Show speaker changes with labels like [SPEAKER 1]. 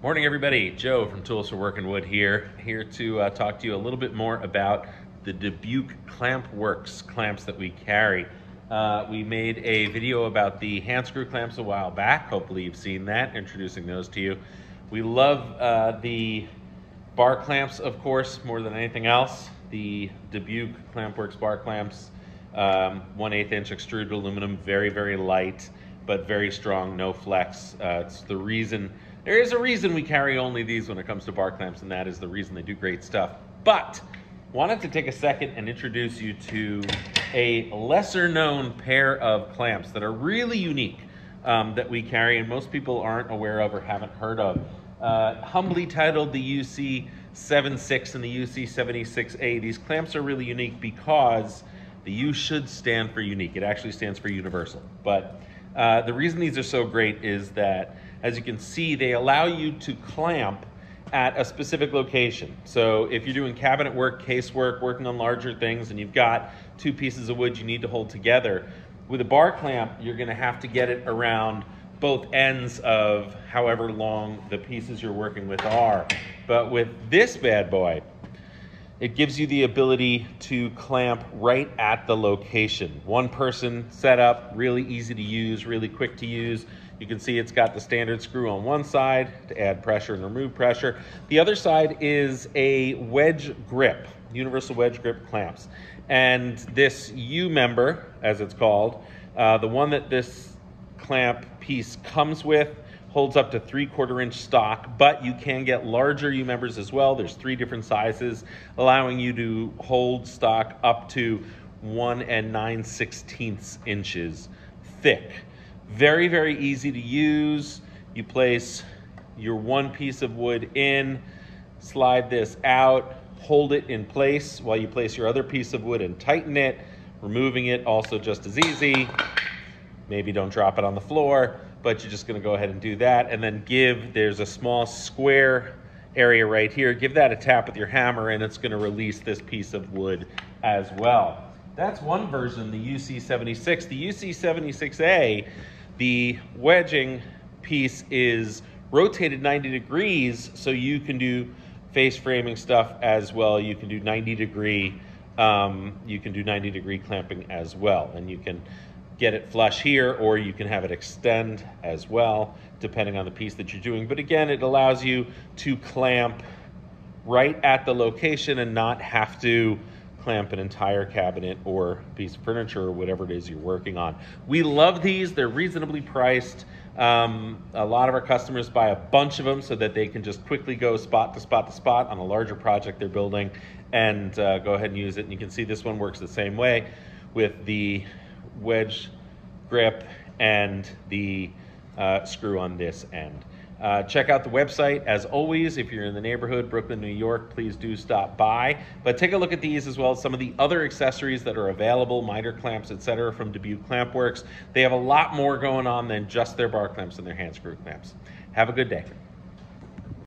[SPEAKER 1] Morning everybody, Joe from Tools for Working Wood here to talk to you a little bit more about the Dubuque Clamp Works clamps that we carry. We made a video about the hand screw clamps a while back. Hopefully you've seen that, introducing those to you. We love the bar clamps, of course, more than anything else. The Dubuque Clamp Works bar clamps, 1/8 inch extruded aluminum, very, very light, but very strong, no flex. It's the reason, there is a reason we carry only these when it comes to bar clamps, and that is the reason they do great stuff. But wanted to take a second and introduce you to a lesser known pair of clamps that are really unique that we carry and most people aren't aware of or haven't heard of. Humbly titled the UC-76 and the UC-76A. These clamps are really unique because the U should stand for unique. It actually stands for universal. But the reason these are so great is that, as you can see, they allow you to clamp at a specific location. So if you're doing cabinet work, case work, working on larger things, and you've got two pieces of wood you need to hold together, with a bar clamp, you're gonna have to get it around both ends of however long the pieces you're working with are. But with this bad boy, it gives you the ability to clamp right at the location. One person setup, really easy to use, really quick to use. You can see it's got the standard screw on one side to add pressure and remove pressure. The other side is a wedge grip, universal wedge grip clamps. And this U member, as it's called, the one that this clamp piece comes with, holds up to 3/4 inch stock, but you can get larger U members as well. There's 3 different sizes, allowing you to hold stock up to 1 9/16 inches thick. Very, very easy to use. You place your one piece of wood in, slide this out, hold it in place while you place your other piece of wood and tighten it. Removing it also just as easy. Maybe don't drop it on the floor, but you're just gonna go ahead and do that. And then there's a small square area right here. Give that a tap with your hammer and it's gonna release this piece of wood as well. That's one version, the UC-76. The UC-76A, the wedging piece is rotated 90 degrees, so you can do face framing stuff as well. You can do 90 degree clamping as well. And you can get it flush here, or you can have it extend as well, depending on the piece that you're doing. But again, it allows you to clamp right at the location and not have to clamp an entire cabinet or piece of furniture or whatever it is you're working on. We love these. They're reasonably priced. A lot of our customers buy a bunch of them so that they can just quickly go spot to spot to spot on a larger project they're building and go ahead and use it. And you can see this one works the same way with the wedge grip and the screw on this end. Check out the website. As always, if you're in the neighborhood, Brooklyn, New York, please do stop by. But take a look at these as well as some of the other accessories that are available, miter clamps, etc., from Dubuque Clamp Works. They have a lot more going on than just their bar clamps and their hand screw clamps. Have a good day.